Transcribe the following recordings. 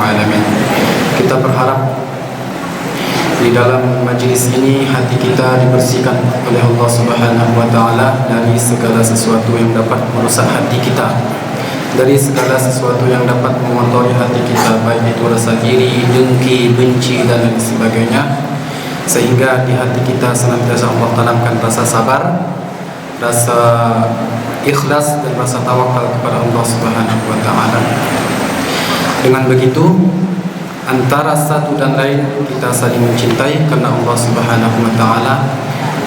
alamin. Kita berharap di dalam majlis ini hati kita dibersihkan oleh Allah Subhanahu wa taala dari segala sesuatu yang dapat merusak hati kita, dari segala sesuatu yang dapat mengotori hati kita, baik itu rasa iri, dengki, benci dan lain sebagainya, sehingga di hati kita senantiasa Allah tanamkan rasa sabar, rasa ikhlas dan rasa tawakal kepada Allah Subhanahu wa taala. Dengan begitu, antara satu dan lain kita saling mencintai karena Allah Subhanahu wa taala,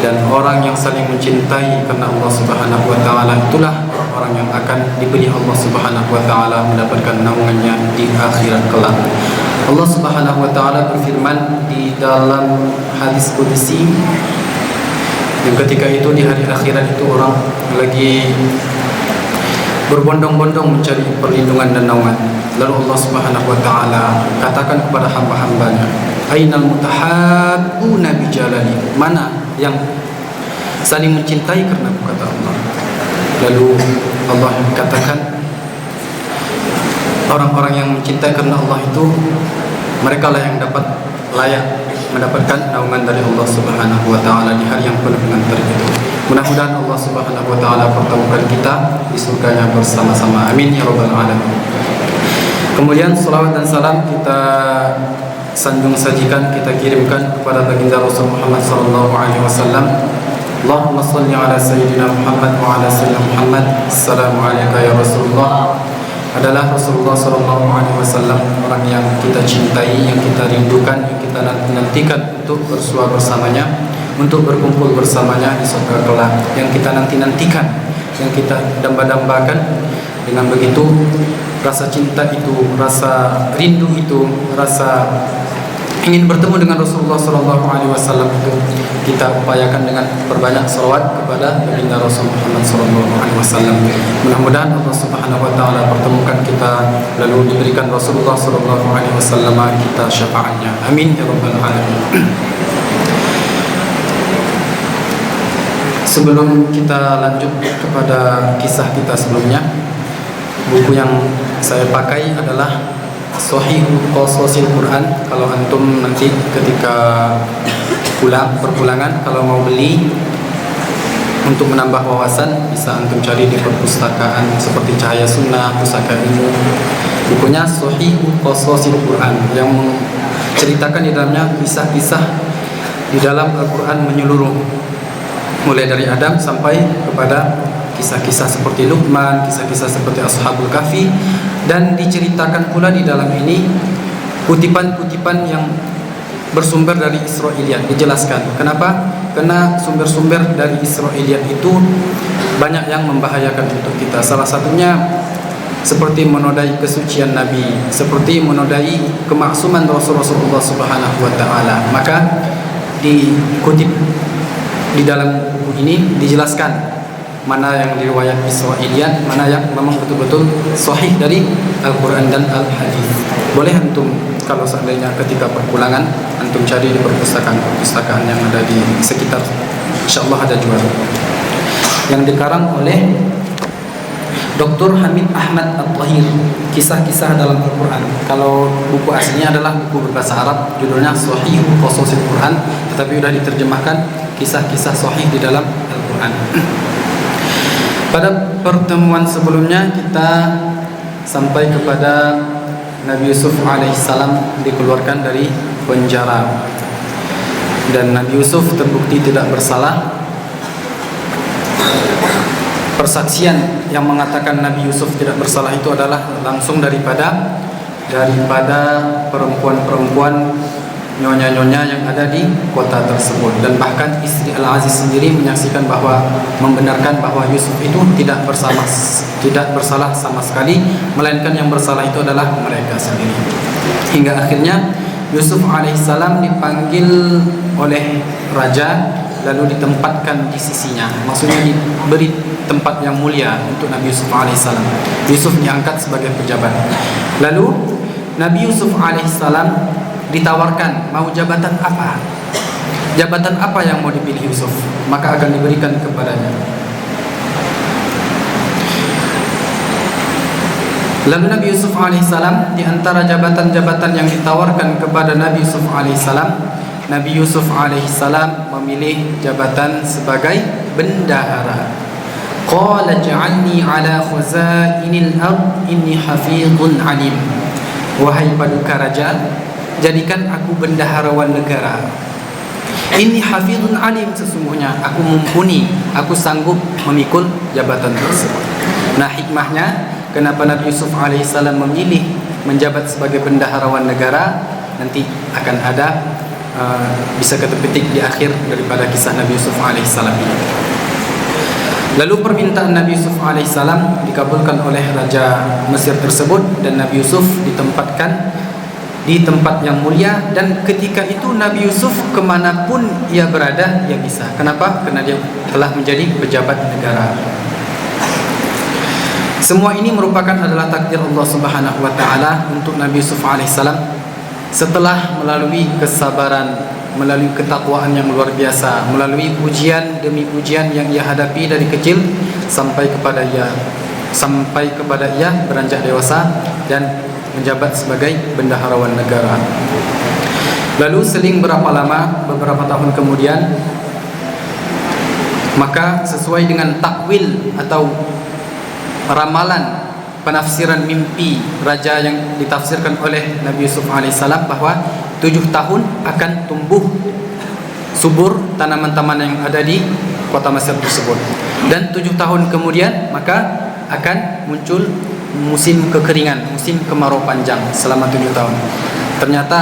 dan orang yang saling mencintai karena Allah Subhanahu wa taala itulah orang yang akan diberi Allah Subhanahu wa taala mendapatkan naungannya di akhirat kelak. Allah Subhanahu wa taala berfirman di dalam hadis qudsi yang ketika itu di hari akhirat itu orang lagi berbondong-bondong mencari perlindungan dan naungan. Lalu Allah Subhanahu wa taala katakan kepada hamba-hambanya, "Ainal mutahabbuna bi jalali?" Mana yang saling mencintai karena kata Allah. Lalu Allah katakan, orang-orang yang mencintai karena Allah itu mereka lah yang dapat layak mendapatkan naungan dari Allah Subhanahu wa taala di hari yang penuh dengan terik itu. Mudah-mudahan Allah Subhanahu wa taala pertemukan kita di surganya bersama-sama. Amin ya rabbal alamin. Kemudian salawat dan salam kita sanjung sajikan, kita kirimkan kepada baginda Rasul Muhammad sallallahu alaihi wasallam. Allahumma shalli ala sayyidina Muhammad wa ala sayyidina Muhammad. Assalamu alayka ya Rasulullah. Adalah Rasulullah sallallahu alaihi wasallam orang yang kita cintai, yang kita rindukan, yang kita nantikan untuk bersua bersamanya, untuk berkumpul bersamanya di surga kelak, yang kita nantikan, yang kita damba-dambakan. Dengan begitu rasa cinta itu, rasa rindu itu, rasa ingin bertemu dengan Rasulullah sallallahu alaihi wasallam itu kita upayakan dengan perbanyak salawat kepada baginda Rasul Muhammad sallallahu alaihi wasallam. Mudah-mudahan Allah Subhanahu wa taala pertemukan kita lalu diberikan Rasulullah sallallahu alaihi wasallam kita syafaatnya. Amin ya rabbal alamin. Sebelum kita lanjut kepada kisah kita sebelumnya, buku yang saya pakai adalah Sahih Qasasil Quran. Kalau antum nanti ketika perpulangan kalau mau beli untuk menambah wawasan, bisa antum cari di perpustakaan seperti Cahaya Sunnah, Pusaka Ilmu. Bukunya Sahih Qasasil Quran yang menceritakan di dalamnya kisah-kisah di dalam Al-Quran menyeluruh, mulai dari Adam sampai kepada kisah-kisah seperti Luqman, kisah-kisah seperti Ashabul Kahfi, dan diceritakan pula di dalam ini kutipan-kutipan yang bersumber dari Israiliyat. Dijelaskan kenapa? Karena sumber-sumber dari Israiliyat itu banyak yang membahayakan untuk kita. Salah satunya seperti menodai kesucian Nabi, seperti menodai kemaksuman Rasulullah Subhanahu wa taala. Maka dikutip di dalam buku ini dijelaskan mana yang riwayat Israiliyat, mana yang memang betul-betul sahih dari Al-Quran dan Al-Hadis. Boleh antum kalau seandainya ketika perpulangan antum cari di perpustakaan yang ada di sekitar, insyaallah ada jual. Yang dikarang oleh Dr. Hamid Ahmad At-Tahir, kisah-kisah dalam Al-Quran. Kalau buku aslinya adalah buku berbahasa Arab, judulnya Sahih Qasasil Quran, tetapi sudah diterjemahkan kisah-kisah sahih di dalam Al-Quran. Pada pertemuan sebelumnya kita sampai kepada Nabi Yusuf alaihissalam dikeluarkan dari penjara, dan Nabi Yusuf terbukti tidak bersalah. Persaksian yang mengatakan Nabi Yusuf tidak bersalah itu adalah langsung daripada perempuan-perempuan, nyonya-nyonya yang ada di kota tersebut, dan bahkan istri Al-Aziz sendiri menyaksikan bahwa membenarkan bahwa Yusuf itu tidak bersalah sama sekali, melainkan yang bersalah itu adalah mereka sendiri. Hingga akhirnya Yusuf alaihissalam dipanggil oleh raja lalu ditempatkan di sisinya, maksudnya diberi tempat yang mulia untuk Nabi Yusuf alaihissalam. Yusuf diangkat sebagai pejabat. Lalu Nabi Yusuf alaihissalam ditawarkan mau jabatan apa? Jabatan apa yang mau dipilih Yusuf? Maka akan diberikan kepadanya. Lalu Nabi Yusuf alaihissalam, di antara jabatan-jabatan yang ditawarkan kepada Nabi Yusuf alaihissalam, Nabi Yusuf alaihissalam memilih jabatan sebagai bendahara. Qala ja'alni ala khuzainil ard inni hafizun alim. Wahai paduka raja, jadikan aku bendaharawan negara. Inni hafizun alim, sesungguhnya aku mumpuni, aku sanggup memikul jabatan tersebut. Nah, hikmahnya kenapa Nabi Yusuf alaihissalam memilih menjabat sebagai bendaharawan negara, nanti akan ada bisa kita petik di akhir daripada kisah Nabi Yusuf alaihissalam ini. Lalu permintaan Nabi Yusuf alaihissalam dikabulkan oleh Raja Mesir tersebut, dan Nabi Yusuf ditempatkan di tempat yang mulia. Dan ketika itu Nabi Yusuf kemanapun ia berada, ia bisa. Kenapa? Karena dia telah menjadi pejabat negara. Semua ini merupakan adalah takdir Allah Subhanahu wa taala untuk Nabi Yusuf alaihissalam. Setelah melalui kesabaran, melalui ketakwaan yang luar biasa, melalui ujian demi ujian yang ia hadapi dari kecil sampai kepada ia beranjak dewasa dan menjabat sebagai bendaharawan negara. Lalu seling berapa lama, beberapa tahun kemudian, maka sesuai dengan takwil atau ramalan penafsiran mimpi raja yang ditafsirkan oleh Nabi Yusuf alaihissalam, bahwa 7 tahun akan tumbuh subur tanaman-tanaman yang ada di kota Mesir tersebut, dan 7 tahun kemudian maka akan muncul musim kekeringan, musim kemarau panjang selama 7 tahun. Ternyata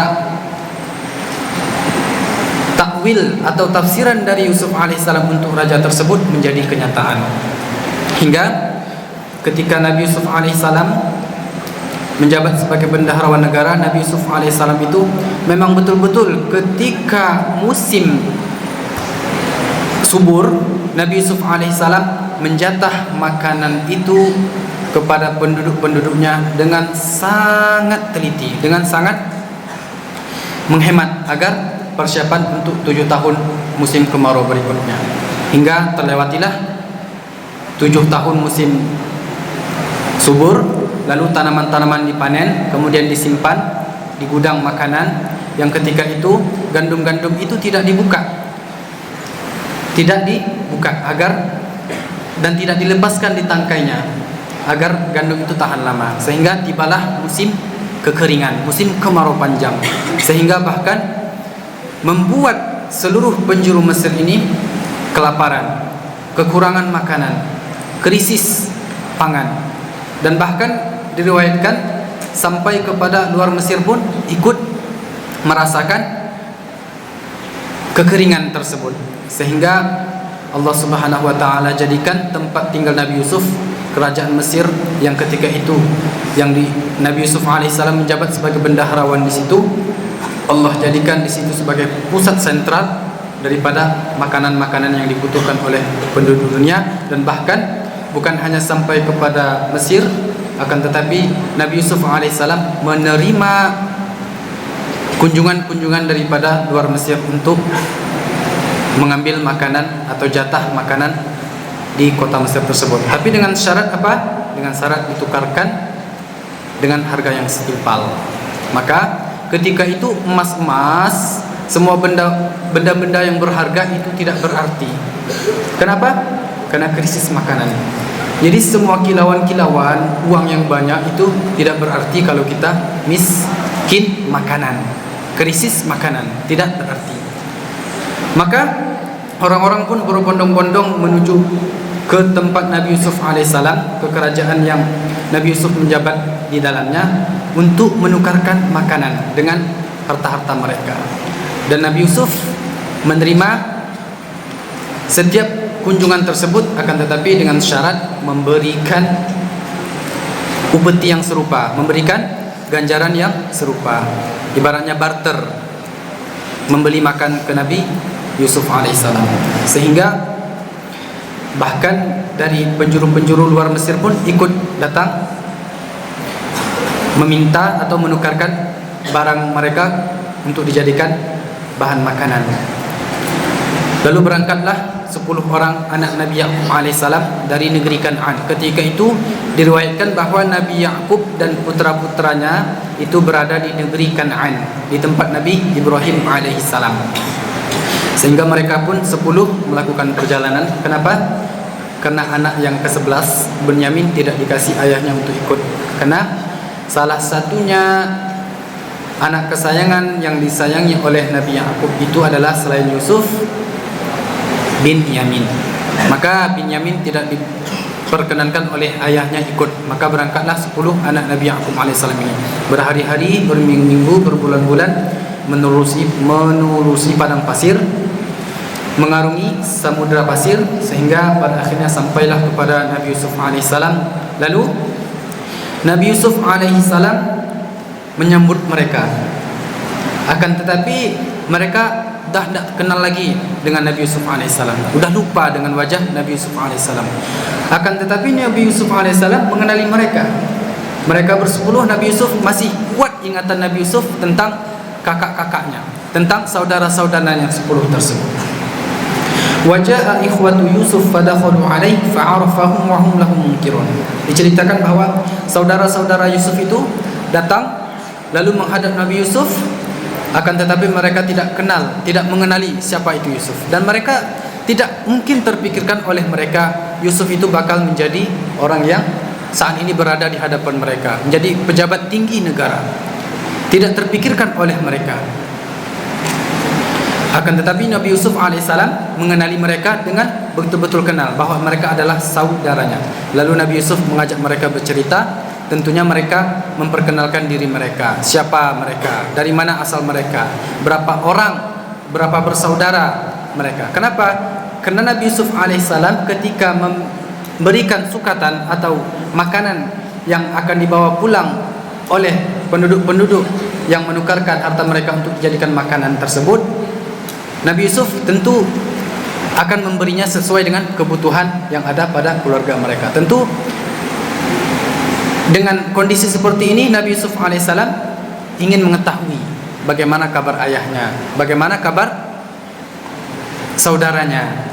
takwil atau tafsiran dari Yusuf alaihissalam untuk raja tersebut menjadi kenyataan, hingga ketika Nabi Yusuf alaihissalam menjabat sebagai bendaharawan negara, Nabi Yusuf alaihissalam itu memang betul-betul ketika musim subur, Nabi Yusuf alaihissalam menjatah makanan itu kepada penduduk-penduduknya dengan sangat teliti, dengan sangat menghemat agar persiapan untuk 7 tahun musim kemarau berikutnya. Hingga terlewatilah 7 tahun musim subur, lalu tanaman-tanaman dipanen, kemudian disimpan di gudang makanan, yang ketika itu gandum-gandum itu tidak dibuka agar dan tidak dilepaskan di tangkainya agar gandum itu tahan lama, sehingga tibalah musim kekeringan, musim kemarau panjang, sehingga bahkan membuat seluruh penjuru Mesir ini kelaparan, kekurangan makanan, krisis pangan. Dan bahkan diriwayatkan sampai kepada luar Mesir pun ikut merasakan kekeringan tersebut, sehingga Allah Subhanahu wa taala jadikan tempat tinggal Nabi Yusuf, kerajaan Mesir yang ketika itu Nabi Yusuf alaihissalam menjabat sebagai bendaharawan di situ, Allah jadikan di situ sebagai pusat sentral daripada makanan-makanan yang dibutuhkan oleh penduduk dunia. Dan bahkan bukan hanya sampai kepada Mesir, akan tetapi Nabi Yusuf alaihissalam menerima kunjungan-kunjungan daripada luar Mesir untuk mengambil makanan atau jatah makanan di kota Mesir tersebut. Tapi dengan syarat apa? Dengan syarat ditukarkan dengan harga yang setimpal. Maka ketika itu emas-emas, semua benda-benda yang berharga itu tidak berarti. Kenapa? Karena krisis makanan. Jadi semua kilauan-kilauan uang yang banyak itu tidak berarti kalau kita miskin makanan. Krisis makanan tidak berarti. Maka orang-orang pun berbondong-bondong menuju ke tempat Nabi Yusuf alaihissalam, ke kerajaan yang Nabi Yusuf menjabat di dalamnya, untuk menukarkan makanan dengan harta-harta mereka. Dan Nabi Yusuf menerima setiap kunjungan tersebut, akan tetapi dengan syarat memberikan upeti yang serupa, memberikan ganjaran yang serupa, ibaratnya barter, membeli makan ke Nabi Yusuf alaihissalam. Sehingga bahkan dari penjuru-penjuru luar Mesir pun ikut datang meminta atau menukarkan barang mereka untuk dijadikan bahan makanan. Lalu berangkatlah 10 orang anak Nabi Ya'qub alaihissalam dari negeri Kan'an. Ketika itu diriwayatkan bahawa Nabi Ya'qub dan putra-putranya itu berada di negeri Kan'an, di tempat Nabi Ibrahim alaihissalam. Sehingga mereka pun 10 melakukan perjalanan. Kenapa? Karena anak yang ke-11 Benyamin tidak dikasih ayahnya untuk ikut. Karena salah satunya anak kesayangan yang disayangi oleh Nabi Ya'qub itu adalah selain Yusuf, Binyamin. Maka Binyamin tidak diperkenankan oleh ayahnya ikut. Maka berangkatlah 10 anak Nabi Ya'qub alaihissalam ini, berhari-hari, berminggu-minggu, berbulan-bulan menerusi padang pasir, mengarungi samudra pasir, sehingga pada akhirnya sampailah kepada Nabi Yusuf alaihissalam. Lalu Nabi Yusuf alaihissalam menyambut mereka. Akan tetapi mereka dah tak kenal lagi dengan Nabi Yusuf alaihissalam, sudah lupa dengan wajah Nabi Yusuf alaihissalam. Akan tetapi Nabi Yusuf alaihissalam mengenali mereka. Mereka bersepuluh, Nabi Yusuf masih kuat ingatan Nabi Yusuf tentang kakak-kakaknya, tentang saudara-saudaranya 10 tersebut. Waja'a ikhwatu Yusuf fadakhalu alaihi fa'arafahum wa hum lahum munkirun. Diceritakan bahawa saudara-saudara Yusuf itu datang lalu menghadap Nabi Yusuf, akan tetapi mereka tidak kenal, tidak mengenali siapa itu Yusuf. Dan mereka tidak mungkin terpikirkan oleh mereka Yusuf itu bakal menjadi orang yang saat ini berada di hadapan mereka, menjadi pejabat tinggi negara. Tidak terpikirkan oleh mereka. Akan tetapi Nabi Yusuf alaihissalam mengenali mereka dengan betul-betul kenal bahawa mereka adalah saudaranya. Lalu Nabi Yusuf mengajak mereka bercerita. Tentunya mereka memperkenalkan diri mereka, siapa mereka, dari mana asal mereka, berapa orang, berapa bersaudara mereka. Kenapa? Karena Nabi Yusuf alaihissalam ketika memberikan sukatan atau makanan yang akan dibawa pulang oleh penduduk-penduduk yang menukarkan harta mereka untuk dijadikan makanan tersebut, Nabi Yusuf tentu akan memberinya sesuai dengan kebutuhan yang ada pada keluarga mereka. Tentu dengan kondisi seperti ini Nabi Yusuf alaihissalam ingin mengetahui bagaimana kabar ayahnya, bagaimana kabar saudaranya.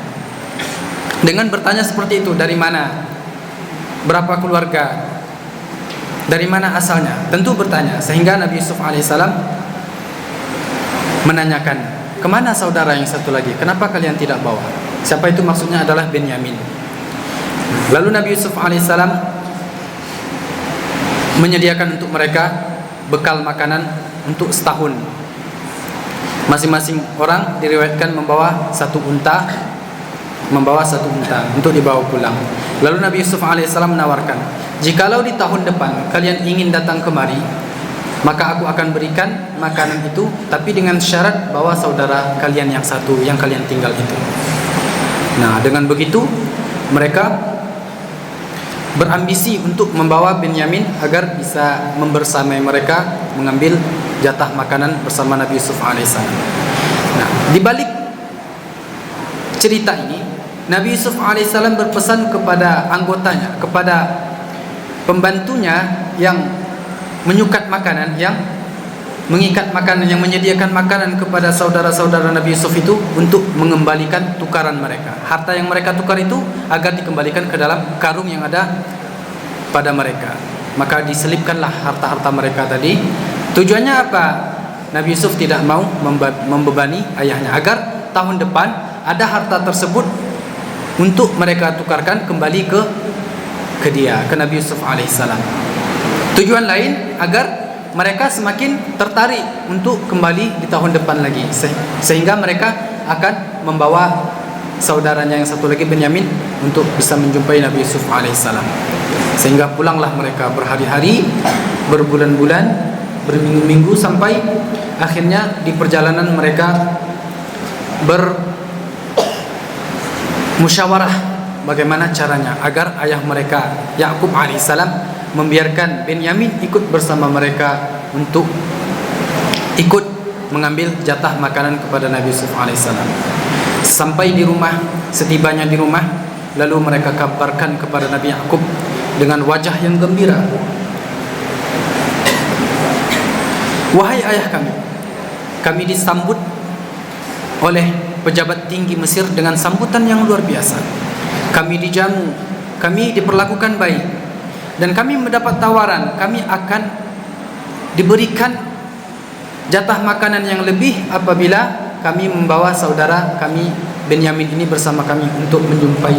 Dengan bertanya seperti itu, dari mana, berapa keluarga, dari mana asalnya, tentu bertanya. Sehingga Nabi Yusuf alaihissalam menanyakan, kemana saudara yang satu lagi, kenapa kalian tidak bawa? Siapa itu? Maksudnya adalah Benyamin. Lalu Nabi Yusuf alaihissalam menyediakan untuk mereka bekal makanan untuk setahun. Masing-masing orang diriwayatkan membawa satu unta untuk dibawa pulang. Lalu Nabi Yusuf alaihissalam menawarkan, jikalau di tahun depan kalian ingin datang kemari, maka aku akan berikan makanan itu, tapi dengan syarat bawa saudara kalian yang satu yang kalian tinggal itu. Nah, dengan begitu mereka berambisi untuk membawa Benyamin agar bisa membersamai mereka, mengambil jatah makanan bersama Nabi Yusuf alaihissalam. Nah, di balik cerita ini, Nabi Yusuf alaihissalam berpesan kepada anggotanya, kepada pembantunya yang menyukat makanan, yang mengikat makanan, yang menyediakan makanan kepada saudara-saudara Nabi Yusuf itu untuk mengembalikan tukaran mereka. Harta yang mereka tukar itu agar dikembalikan ke dalam karung yang ada pada mereka. Maka diselipkanlah harta-harta mereka tadi. Tujuannya apa? Nabi Yusuf tidak mau membebani ayahnya, agar tahun depan ada harta tersebut untuk mereka tukarkan kembali ke dia, ke Nabi Yusuf alaihissalam. Tujuan lain agar mereka semakin tertarik untuk kembali di tahun depan lagi, sehingga mereka akan membawa saudaranya yang satu lagi Benyamin untuk bisa menjumpai Nabi Yusuf alaihissalam. Sehingga pulanglah mereka berhari-hari, berbulan-bulan, berminggu-minggu, sampai akhirnya di perjalanan mereka bermusyawarah bagaimana caranya agar ayah mereka Ya'qub alaihissalam membiarkan Benyamin ikut bersama mereka untuk ikut mengambil jatah makanan kepada Nabi Yusuf alaihissalam. Sampai di rumah, setibanya di rumah, lalu mereka kabarkan kepada Nabi Ya'qub dengan wajah yang gembira, wahai ayah kami disambut oleh pejabat tinggi Mesir dengan sambutan yang luar biasa. Kami dijamu, kami diperlakukan baik, dan kami mendapat tawaran kami akan diberikan jatah makanan yang lebih apabila kami membawa saudara kami Benyamin ini bersama kami untuk menjumpai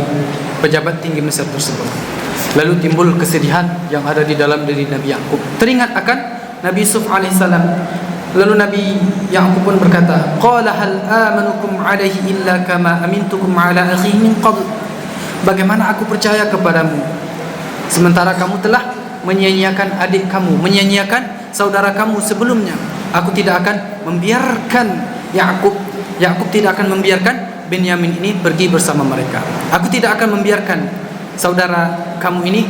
pejabat tinggi Mesir tersebut. Lalu timbul kesedihan yang ada di dalam diri Nabi Yakub, teringat akan Nabi Yusuf alaihissalam. Lalu Nabi Yakub pun berkata, qala hal amanukum alaihi illa kama amintukum ala akhi min qabl. Bagaimana aku percaya kepadamu sementara kamu telah menyia-nyiakan adik kamu, menyia-nyiakan saudara kamu sebelumnya. Aku tidak akan membiarkan Yakub tidak akan membiarkan Benyamin ini pergi bersama mereka. Aku tidak akan membiarkan saudara kamu ini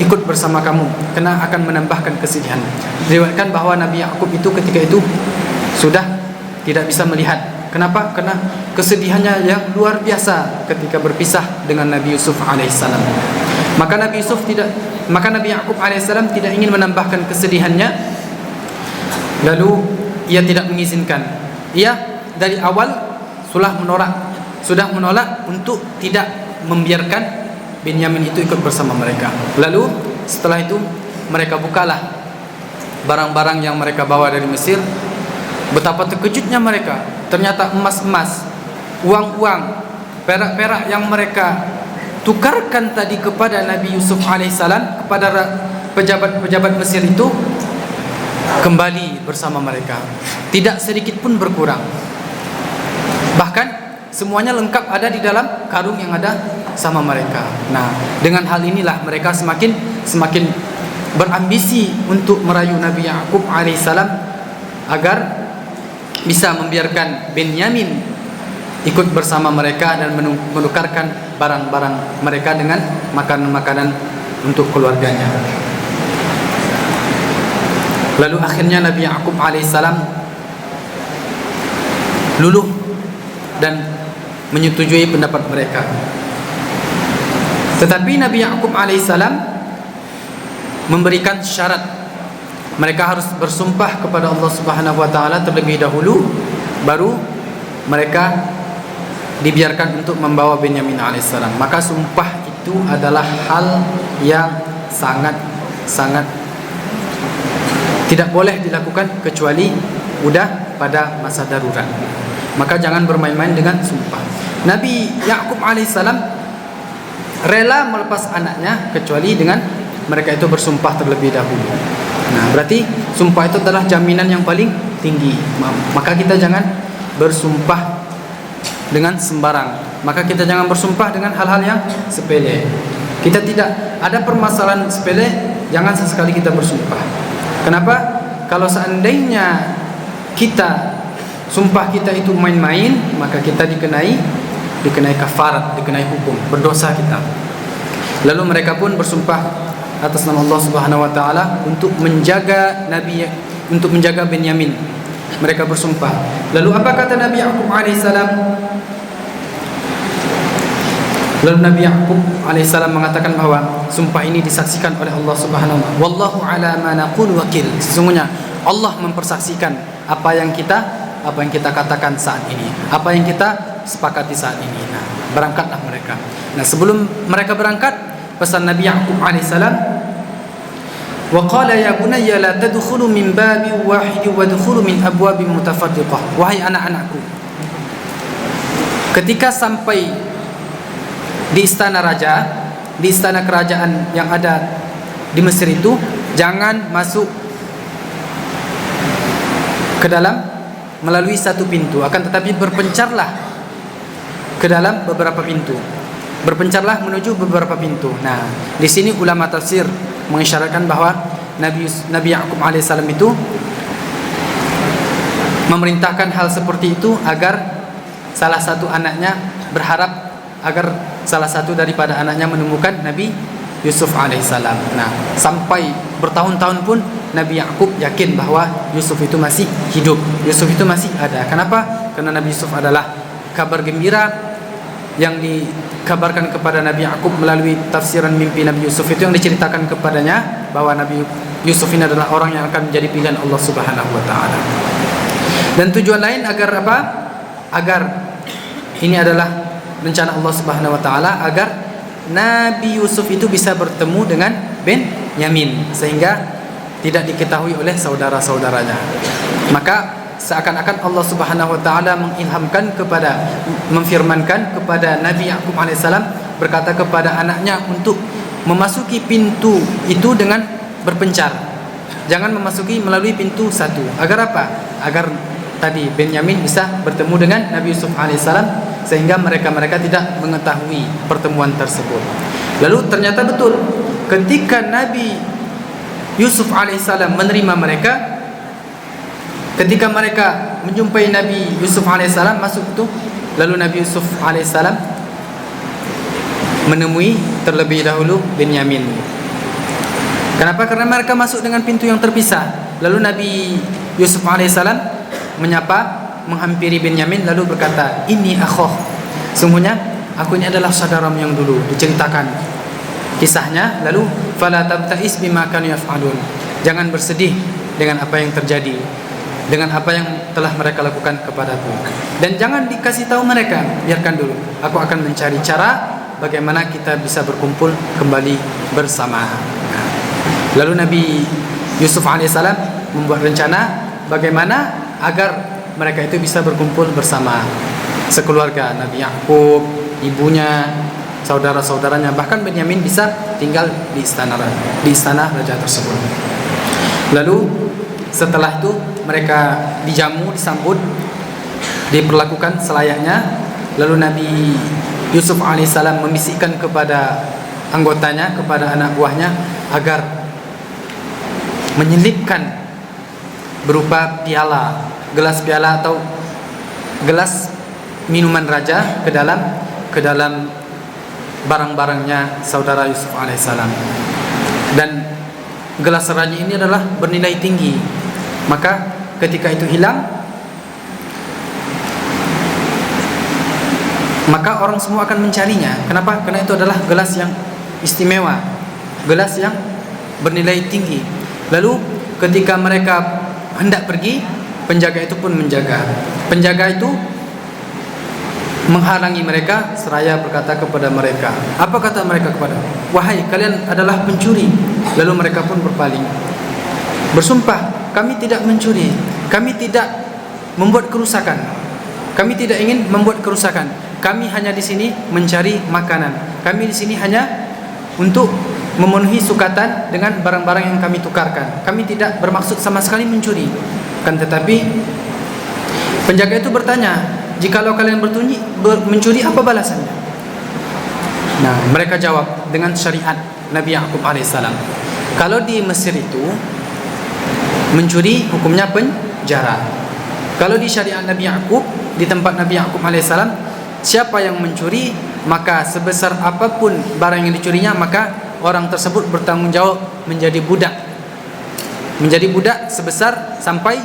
ikut bersama kamu, karena akan menambahkan kesedihan. Diriwayatkan bahwa Nabi Yakub itu ketika itu sudah tidak bisa melihat. Kenapa? Karena kesedihannya yang luar biasa ketika berpisah dengan Nabi Yusuf alaihissalam. Maka Nabi Yakub alaihissalam tidak ingin menambahkan kesedihannya. Lalu ia tidak mengizinkan. Ia dari awal sudah menolak untuk tidak membiarkan Benyamin itu ikut bersama mereka. Lalu setelah itu mereka bukalah barang-barang yang mereka bawa dari Mesir. Betapa terkejutnya mereka. Ternyata emas-emas, uang-uang, perak-perak yang mereka tukarkan tadi kepada Nabi Yusuf alaihissalam, kepada pejabat-pejabat Mesir itu kembali bersama mereka. Tidak sedikit pun berkurang. Bahkan semuanya lengkap ada di dalam karung yang ada sama mereka. Nah, dengan hal inilah mereka semakin berambisi untuk merayu Nabi Yakub alaihissalam agar bisa membiarkan Benyamin ikut bersama mereka dan menukarkan barang-barang mereka dengan makanan-makanan untuk keluarganya. Lalu akhirnya Nabi Yakub alaihissalam luluh dan menyetujui pendapat mereka. Tetapi Nabi Yakub alaihissalam memberikan syarat. Mereka harus bersumpah kepada Allah Subhanahu wa taala terlebih dahulu, baru mereka dibiarkan untuk membawa Benyamin alaihissalam. Maka sumpah itu adalah hal yang sangat tidak boleh dilakukan kecuali udah pada masa darurat. Maka jangan bermain-main dengan sumpah. Nabi Yakub alaihissalam rela melepas anaknya kecuali dengan mereka itu bersumpah terlebih dahulu. Nah, berarti sumpah itu adalah jaminan yang paling tinggi. Maka kita jangan bersumpah dengan sembarang. Maka kita jangan bersumpah dengan hal-hal yang sepele. Kita tidak ada permasalahan sepele, jangan sesekali kita bersumpah. Kenapa? Kalau seandainya sumpah kita itu main-main, maka kita dikenai kafarat, dikenai hukum, berdosa kita. Lalu mereka pun bersumpah atas nama Allah Subhanahu wa taala untuk menjaga Benyamin. Mereka bersumpah. Lalu apa kata Nabi Yakub alaihissalam? Lalu Nabi Yakub alaihissalam mengatakan bahwa sumpah ini disaksikan oleh Allah Subhanahu wa taala. Wallahu ala ma naqul wakil. Sesungguhnya Allah mempersaksikan apa yang kita katakan saat ini, apa yang kita sepakati saat ini. Nah, berangkatlah mereka. Nah, sebelum mereka berangkat, pesan Nabi Yakub alaihissalam, wa qala ya bunayya la tadkhulu min babin wahid wa dkhulu min abwabin mutafarriqah. Wahai anak-anakku, ketika sampai di istana raja, di istana kerajaan yang ada di Mesir itu, jangan masuk ke dalam melalui satu pintu, akan tetapi berpencarlah ke dalam beberapa pintu. Berpencarlah menuju beberapa pintu. Nah, di sini ulama tafsir mengisyaratkan bahwa Nabi Yakub alaihissalam itu memerintahkan hal seperti itu agar salah satu anaknya berharap agar salah satu daripada anaknya menemukan Nabi Yusuf alaihissalam. Nah, sampai bertahun-tahun pun Nabi Yakub yakin bahwa Yusuf itu masih hidup, Yusuf itu masih ada. Kenapa? Karena Nabi Yusuf adalah kabar gembira yang dikabarkan kepada Nabi Yakub melalui tafsiran mimpi Nabi Yusuf itu, yang diceritakan kepadanya bahwa Nabi Yusuf ini adalah orang yang akan menjadi pilihan Allah Subhanahu wa taala. Dan tujuan lain agar apa? Agar ini adalah rencana Allah Subhanahu wa taala agar Nabi Yusuf itu bisa bertemu dengan Benyamin sehingga tidak diketahui oleh saudara-saudaranya. Maka seakan-akan Allah Subhanahu wa taala memfirmankan kepada Nabi Yakub alaihissalam, berkata kepada anaknya untuk memasuki pintu itu dengan berpencar. Jangan memasuki melalui pintu satu. Agar apa? Agar tadi Benyamin bisa bertemu dengan Nabi Yusuf alaihissalam sehingga mereka tidak mengetahui pertemuan tersebut. Lalu ternyata betul ketika Nabi Yusuf alaihissalam menerima mereka, ketika mereka menjumpai Nabi Yusuf alaihissalam masuk itu, lalu Nabi Yusuf alaihissalam menemui terlebih dahulu Benyamin. Kenapa? Karena mereka masuk dengan pintu yang terpisah. Lalu Nabi Yusuf alaihissalam menghampiri Benyamin lalu berkata, "Ini akhoh." Sungguhnya aku ini adalah saudaramu yang dulu. Diceritakan kisahnya, lalu fala tabta'is bima kanu yaf'alun. Jangan bersedih dengan apa yang terjadi, dengan apa yang telah mereka lakukan kepadaku. Dan jangan dikasih tahu mereka, biarkan dulu. Aku akan mencari cara bagaimana kita bisa berkumpul kembali bersama. Lalu Nabi Yusuf alaihissalam membuat rencana bagaimana agar mereka itu bisa berkumpul bersama sekeluarga. Nabi Yakub, ibunya, saudara-saudaranya, bahkan Benyamin bisa tinggal di istana raja tersebut. Lalu setelah itu mereka dijamu, disambut, diperlakukan selayaknya. Lalu Nabi Yusuf alaihissalam membisikkan kepada anggotanya, kepada anak buahnya agar menyelipkan berupa gelas piala atau gelas minuman raja ke dalam barang-barangnya saudara Yusuf alaihissalam. Dan gelas raja ini adalah bernilai tinggi. Maka ketika itu hilang, maka orang semua akan mencarinya. Kenapa? Karena itu adalah gelas yang istimewa, gelas yang bernilai tinggi. Lalu ketika mereka hendak pergi, penjaga itu pun menjaga. Penjaga itu menghalangi mereka seraya berkata kepada mereka. Apa kata mereka kepada? "Wahai kalian adalah pencuri." Lalu mereka pun berpaling, bersumpah, "Kami tidak mencuri, kami tidak membuat kerusakan, kami tidak ingin membuat kerusakan. Kami hanya di sini mencari makanan. Kami di sini hanya untuk memenuhi sukatan dengan barang-barang yang kami tukarkan. Kami tidak bermaksud sama sekali mencuri." Kan tetapi penjaga itu bertanya, "Jikalau kalian mencuri, apa balasannya?" Nah, mereka jawab dengan syariat Nabi Yakub alaihissalam. Kalau di Mesir itu mencuri hukumnya penjara. Kalau di syariat Nabi Yakub, di tempat Nabi Yakub alaihissalam, siapa yang mencuri, maka sebesar apapun barang yang dicurinya, maka orang tersebut bertanggung jawab menjadi budak. Menjadi budak sebesar sampai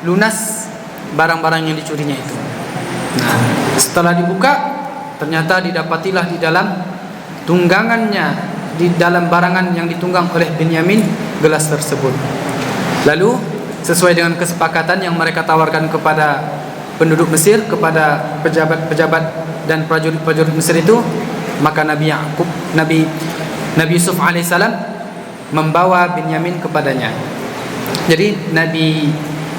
lunas barang-barang yang dicurinya itu. Nah, setelah dibuka, ternyata didapatilah di dalam tunggangannya, di dalam barangan yang ditunggang oleh Benyamin, gelas tersebut. Lalu sesuai dengan kesepakatan yang mereka tawarkan kepada penduduk Mesir, kepada pejabat-pejabat dan prajurit-prajurit Mesir itu, maka Nabi Yusuf alaihissalam membawa Benyamin kepadanya. Jadi Nabi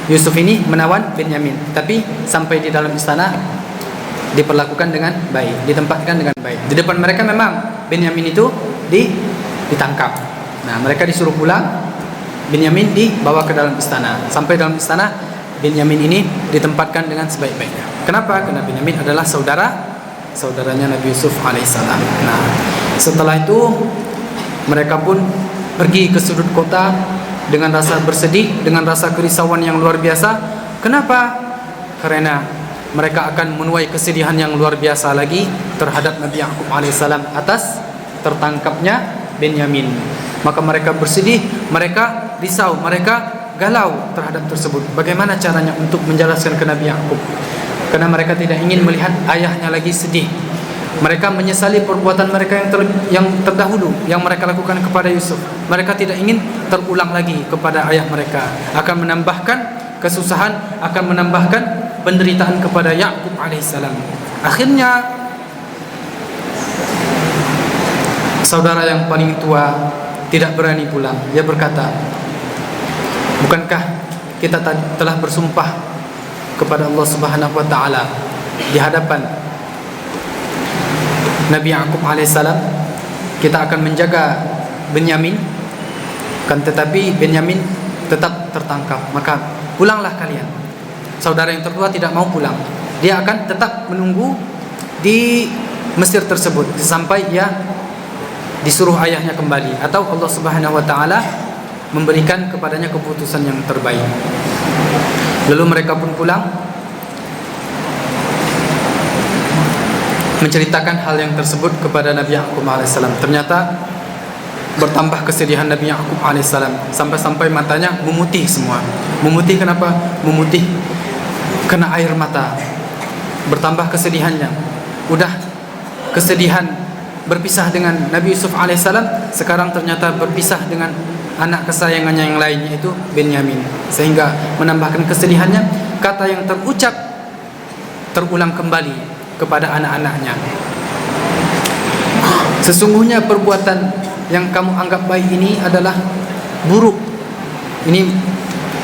Yusuf ini menawan Benyamin, tapi sampai di dalam istana diperlakukan dengan baik, ditempatkan dengan baik. Di depan mereka memang Benyamin itu ditangkap. Nah, mereka disuruh pulang, Benyamin dibawa ke dalam istana. Sampai dalam istana, Benyamin ini ditempatkan dengan sebaik-baiknya. Kenapa? Karena Benyamin adalah saudaranya Nabi Yusuf alaihissalam. Nah, setelah itu mereka pun pergi ke sudut kota dengan rasa bersedih, dengan rasa kerisauan yang luar biasa. Kenapa? Karena mereka akan menuai kesedihan yang luar biasa lagi terhadap Nabi Yakub alaihissalam atas tertangkapnya Benyamin. Maka mereka bersedih, mereka risau, mereka galau terhadap tersebut. Bagaimana caranya untuk menjelaskan ke Nabi Yakub? Karena mereka tidak ingin melihat ayahnya lagi sedih. Mereka menyesali perbuatan mereka yang terdahulu yang mereka lakukan kepada Yusuf. Mereka tidak ingin terulang lagi kepada ayah mereka. Akan menambahkan kesusahan, akan menambahkan penderitaan kepada Yakub alaihissalam. Akhirnya saudara yang paling tua tidak berani pulang. Dia berkata, bukankah kita telah bersumpah kepada Allah Subhanahu wa taala di hadapan Nabi Yaqub alaihissalam, kita akan menjaga Benyamin, kan tetapi Benyamin tetap tertangkap. Maka pulanglah kalian. Saudara yang tertua tidak mau pulang. Dia akan tetap menunggu di Mesir tersebut sampai ia disuruh ayahnya kembali, atau Allah Subhanahu wa taala memberikan kepadanya keputusan yang terbaik. Lalu mereka pun pulang menceritakan hal yang tersebut kepada Nabi Yaqub alaihissalam. Ternyata bertambah kesedihan Nabi Yaqub alaihissalam sampai-sampai matanya memutih semua. Memutih kenapa? Memutih kena air mata. Bertambah kesedihannya. Udah kesedihan berpisah dengan Nabi Yusuf alaihissalam, sekarang ternyata berpisah dengan anak kesayangannya yang lain, yaitu Benyamin, sehingga menambahkan kesedihannya. Kata yang terucap terulang kembali kepada anak-anaknya, sesungguhnya perbuatan yang kamu anggap baik ini adalah buruk. Ini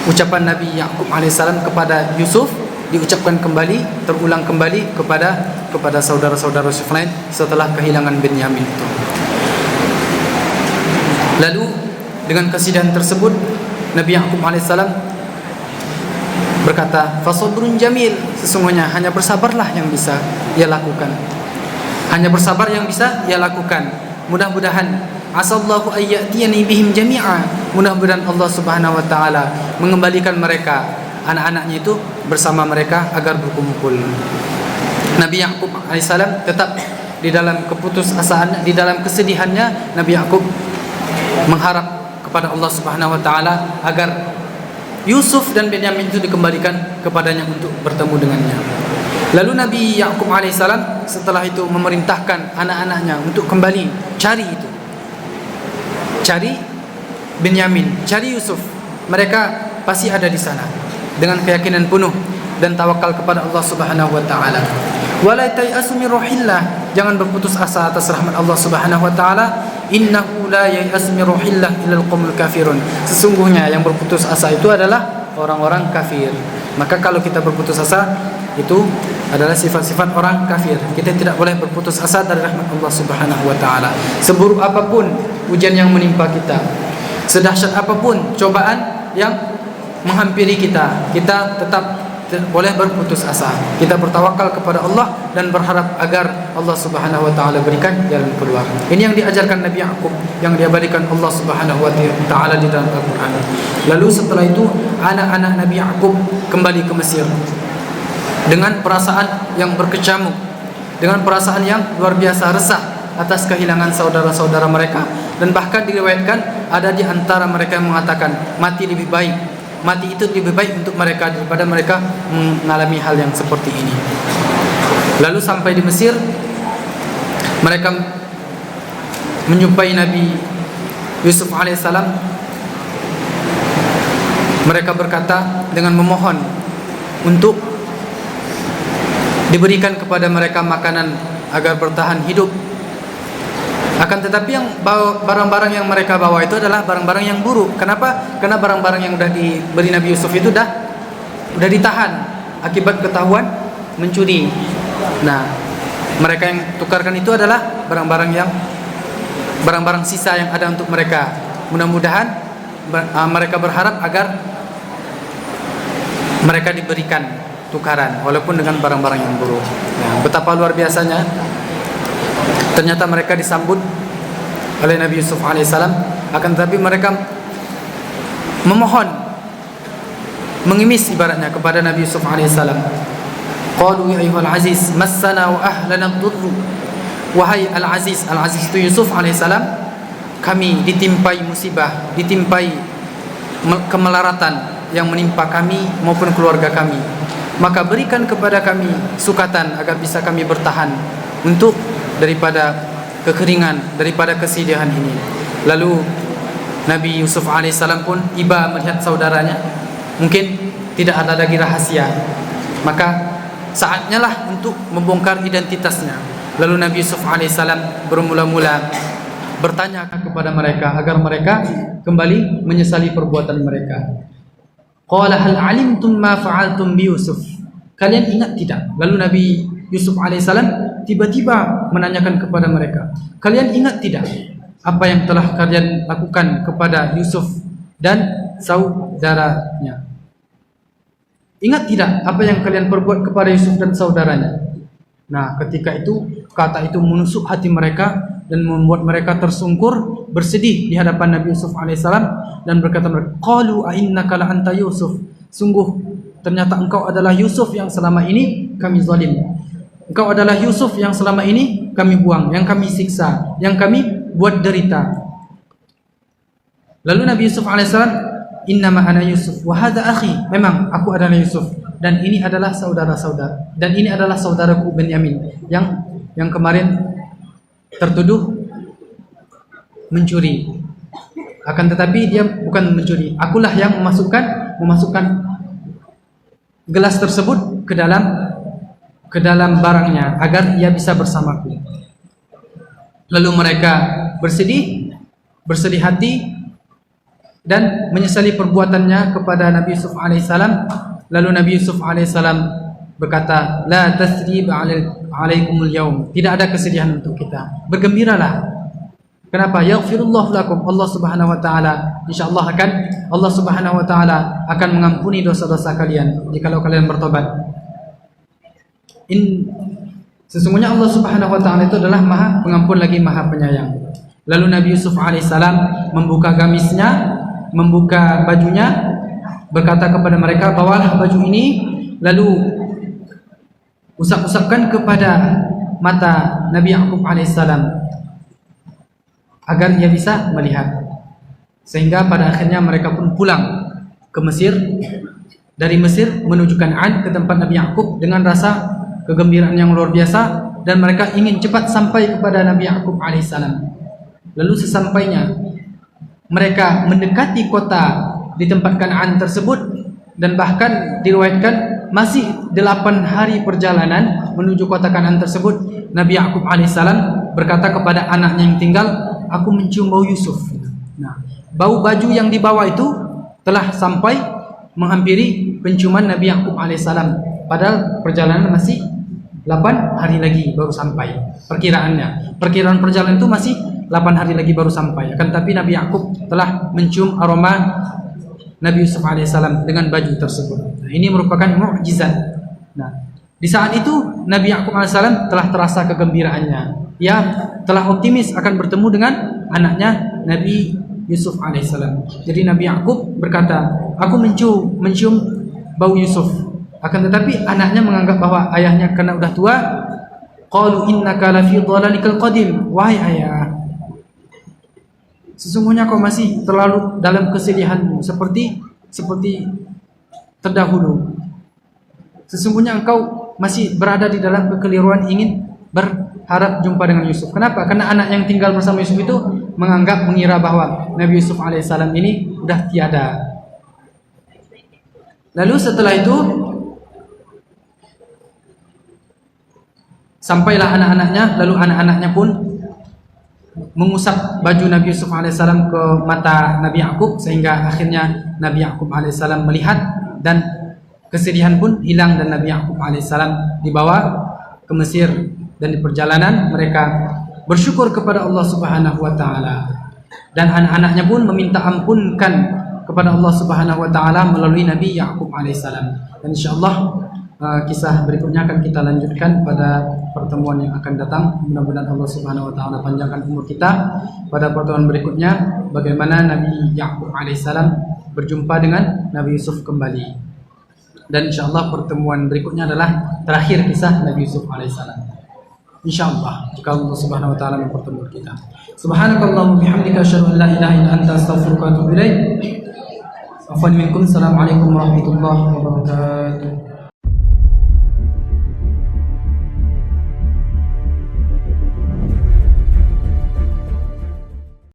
ucapan Nabi Yaqub alaihissalam kepada Yusuf, diucapkan kembali, terulang kembali kepada saudara-saudara Yusuf lain setelah kehilangan Benyamin itu. Lalu dengan kesedihan tersebut Nabi Yaqub alaihissalam berkata, fasabrun jamil, sesungguhnya hanya bersabarlah yang bisa ia lakukan. Hanya bersabar yang bisa ia lakukan. Mudah-mudahan asallahu ayyatiyani bihim jami'a, mudah-mudahan Allah Subhanahu wa taala mengembalikan mereka, anak-anaknya itu bersama mereka agar berkumpul. Nabi Yaqub alaihissalam tetap di dalam keputusasaan, di dalam kesedihannya. Nabi Yaqub mengharap kepada Allah Subhanahu wa taala agar Yusuf dan Benyamin itu dikembalikan kepadanya untuk bertemu dengannya. Lalu Nabi Yaqub alaihissalam setelah itu memerintahkan anak-anaknya untuk kembali cari itu. Cari Benyamin, cari Yusuf. Mereka pasti ada di sana, dengan keyakinan penuh dan tawakal kepada Allah Subhanahu wa taala. Wala tayasu min ruhillah, jangan berputus asa atas rahmat Allah Subhanahu wa taala. Innahu la yayasu min ruhillah illal qaumul kafirun, sesungguhnya yang berputus asa itu adalah orang-orang kafir. Maka kalau kita berputus asa, itu adalah sifat-sifat orang kafir. Kita tidak boleh berputus asa dari rahmat Allah Subhanahu wa taala. Seburuk apapun ujian yang menimpa kita, sedahsyat apapun cobaan yang menghampiri kita, kita tetap boleh berputus asa. Kita bertawakal kepada Allah dan berharap agar Allah Subhanahu wa taala berikan jalan keluar. Ini yang diajarkan Nabi Yaqub, yang diabadikan Allah Subhanahu wa taala di dalam Al-Qur'an. Lalu setelah itu anak-anak Nabi Yaqub kembali ke Mesir dengan perasaan yang berkecamuk, dengan perasaan yang luar biasa resah atas kehilangan saudara-saudara mereka. Dan bahkan diriwayatkan ada di antara mereka yang mengatakan mati lebih baik, mati itu lebih baik untuk mereka daripada mereka mengalami hal yang seperti ini. Lalu sampai di Mesir, mereka menjumpai Nabi Yusuf alaihissalam. Mereka berkata dengan memohon untuk diberikan kepada mereka makanan agar bertahan hidup. Akan tetapi yang barang-barang yang mereka bawa itu adalah barang-barang yang buruk. Kenapa? Karena barang-barang yang sudah diberi Nabi Yusuf itu sudah ditahan akibat ketahuan mencuri. Nah, mereka yang tukarkan itu adalah barang-barang sisa yang ada untuk mereka. Mudah-mudahan mereka berharap agar mereka diberikan tukaran walaupun dengan barang-barang yang buruk. Nah, betapa luar biasanya. Ternyata mereka disambut oleh Nabi Yusuf alaihissalam. Akan tetapi mereka memohon, mengemis ibaratnya kepada Nabi Yusuf alaihissalam. Qalu ya ayyuhal aziz massana wa ahlana ad-durr. Wahai al-aziz, al-aziz itu Yusuf alaihissalam, kami ditimpai musibah, ditimpai kemelaratan yang menimpa kami maupun keluarga kami. Maka berikan kepada kami sukatan agar bisa kami bertahan untuk daripada kekeringan, daripada kesedihan ini. Lalu Nabi Yusuf alaihissalam pun iba melihat saudaranya, mungkin tidak ada lagi rahasia. Maka saatnya lah untuk membongkar identitasnya. Lalu Nabi Yusuf alaihissalam bermula-mula bertanya kepada mereka agar mereka kembali menyesali perbuatan mereka. Qala hal alimtum ma fa'altum bi Yusuf? Kalian ingat tidak? Lalu Nabi Yusuf alaihissalam tiba-tiba menanyakan kepada mereka, kalian ingat tidak apa yang telah kalian lakukan kepada Yusuf dan saudaranya? Ingat tidak apa yang kalian perbuat kepada Yusuf dan saudaranya? Nah, ketika itu kata itu menusuk hati mereka dan membuat mereka tersungkur, bersedih di hadapan Nabi Yusuf alaihissalam dan berkata mereka, qalu a innaka la anta Yusuf? Sungguh ternyata engkau adalah Yusuf yang selama ini kami zalim. Engkau adalah Yusuf yang selama ini kami buang, yang kami siksa, yang kami buat derita. Lalu Nabi Yusuf alaihissalam, innama ana Yusuf wa hadha akhi, memang aku adalah Yusuf dan ini adalah saudara-saudara, dan ini adalah saudaraku Benyamin yang kemarin tertuduh mencuri. Akan tetapi dia bukan mencuri, akulah yang memasukkan gelas tersebut ke dalam barangnya agar ia bisa bersamaku. Lalu mereka bersedih hati dan menyesali perbuatannya kepada Nabi Yusuf alaihissalam. Lalu Nabi Yusuf alaihissalam berkata, la tasrib alaikumul yaum, tidak ada kesedihan untuk kita, bergembiralah. Kenapa? Yaghfirullahu lakum, Allah Subhanahu wa taala insyaallah Allah Subhanahu wa taala akan mengampuni dosa-dosa kalian jikalau kalian bertobat. Sesungguhnya Allah Subhanahu wa taala itu adalah Maha Pengampun lagi Maha Penyayang. Lalu Nabi Yusuf alaihissalam membuka gamisnya, membuka bajunya, berkata kepada mereka, bawalah baju ini, lalu usap-usapkan kepada mata Nabi Yaqub alaihissalam agar ia bisa melihat. Sehingga pada akhirnya mereka pun pulang ke Mesir, dari Mesir menuju Kan'an ke tempat Nabi Yaqub dengan rasa kegembiraan yang luar biasa, dan mereka ingin cepat sampai kepada Nabi Yaqub alaihissalam. Lalu sesampainya mereka mendekati kota di tempat Kan'an tersebut, dan bahkan diriwayatkan masih 8 hari perjalanan menuju kota Kan'an tersebut, Nabi Yaqub alaihissalam berkata kepada anaknya yang tinggal, aku mencium bau Yusuf. Nah, bau baju yang dibawa itu telah sampai menghampiri penciuman Nabi Yaqub alaihissalam, padahal perjalanan masih 8 hari lagi baru sampai. Perkiraan perjalanan itu masih 8 hari lagi baru sampai. Akan tapi Nabi Yaqub telah mencium aroma Nabi Yusuf alaihissalam dengan baju tersebut. Nah, ini merupakan mukjizat. Nah, di saat itu Nabi Yaqub alaihissalam telah terasa kegembiraannya. Ia telah optimis akan bertemu dengan anaknya Nabi Yusuf alaihissalam. Jadi Nabi Yaqub berkata, aku mencium bau Yusuf. Akan tetapi anaknya menganggap bahwa ayahnya karena sudah tua. Qalu innaka lafi dhalalikal qadim, wahai ayah, sesungguhnya kau masih terlalu dalam kesedihanmu seperti terdahulu. Sesungguhnya engkau masih berada di dalam kekeliruan ingin berharap jumpa dengan Yusuf. Kenapa? Karena anak yang tinggal bersama Yusuf itu mengira bahwa Nabi Yusuf alaihissalam ini sudah tiada. Lalu setelah itu sampailah anak-anaknya, lalu anak-anaknya pun mengusap baju Nabi Yusuf alaihissalam ke mata Nabi Yaqub, sehingga akhirnya Nabi Yaqub alaihissalam melihat dan kesedihan pun hilang, dan Nabi Yaqub alaihissalam dibawa ke Mesir. Dan di perjalanan mereka bersyukur kepada Allah Subhanahu wa taala, dan anak-anaknya pun meminta ampunkan kepada Allah Subhanahu wa taala melalui Nabi Yaqub alaihissalam. Dan insyaallah kisah berikutnya akan kita lanjutkan pada pertemuan yang akan datang. Mudah-mudahan Allah Subhanahu wa taala panjangkan umur kita. Pada pertemuan berikutnya bagaimana Nabi Yaqub alaihissalam berjumpa dengan Nabi Yusuf kembali. Dan insyaallah pertemuan berikutnya adalah terakhir kisah Nabi Yusuf alaihissalam. Insyaallah jika Allah Subhanahu wa taala mempertemukan kita. Subhanakallahumma bihamdika asyhadu an la ilaha illa anta astaghfiruka wa atubu ilaik. Afwan minkum. Assalamualaikum warahmatullahi wabarakatuh.